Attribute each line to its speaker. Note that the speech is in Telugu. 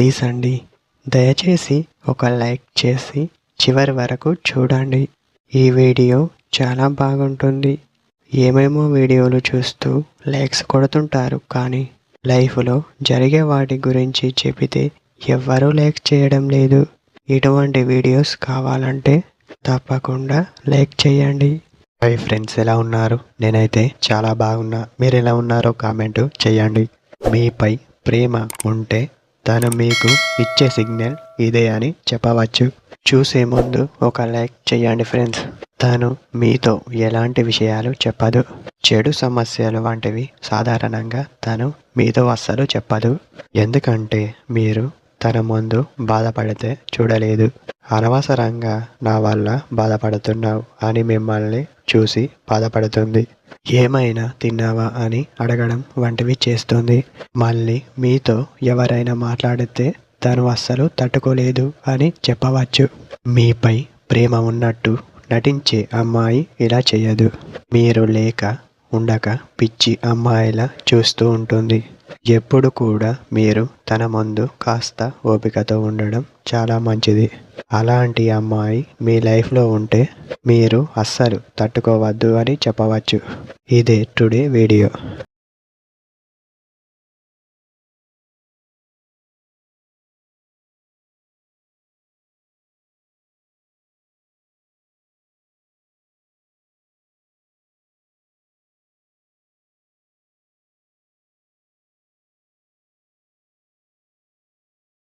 Speaker 1: ప్లీజ్ అండి, దయచేసి ఒక లైక్ చేసి చివరి వరకు చూడండి. ఈ వీడియో చాలా బాగుంటుంది. ఏమేమో వీడియోలు చూస్తూ లైక్స్ కొడుతుంటారు, కానీ లైఫ్లో జరిగే వాటి గురించి చెబితే ఎవ్వరూ లైక్ చేయడం లేదు. ఇటువంటి వీడియోస్ కావాలంటే తప్పకుండా లైక్ చేయండి. హాయ్ ఫ్రెండ్స్, ఎలా ఉన్నారు? నేనైతే చాలా బాగున్నా. మీరు ఎలా ఉన్నారో కామెంట్ చేయండి. మీపై ప్రేమ ఉంటే తను మీకు ఇచ్చే సిగ్నల్ ఇదే అని చెప్పవచ్చు. చూసే ముందు ఒక లైక్ చేయండి ఫ్రెండ్స్. తను మీతో ఎలాంటి విషయాలు చెప్పదు. చెడు సమస్యలు వంటివి సాధారణంగా తను మీతో అస్సలు చెప్పదు. ఎందుకంటే మీరు తన ముందు బాధపడితే చూడలేదు. అనవసరంగా నా వల్ల బాధపడుతున్నావు అని మిమ్మల్ని చూసి బాధపడుతుంది. ఏమైనా తిన్నావా అని అడగడం వంటివి చేస్తుంది. మళ్ళీ మీతో ఎవరైనా మాట్లాడితే తను అస్సలు తట్టుకోలేదు అని చెప్పవచ్చు. మీపై ప్రేమ ఉన్నట్టు నటించే అమ్మాయి ఇలా చేయదు. మీరు లేక ఉండక పిచ్చి అమ్మాయిలా చూస్తూ ఉంటుంది. ఎప్పుడు కూడా మీరు తన ముందు కాస్త ఓపికతో ఉండడం చాలా మంచిది. అలాంటి అమ్మాయి మీ లైఫ్లో ఉంటే మీరు అస్సలు తట్టుకోవద్దు అని చెప్పవచ్చు. ఇదే టుడే వీడియో.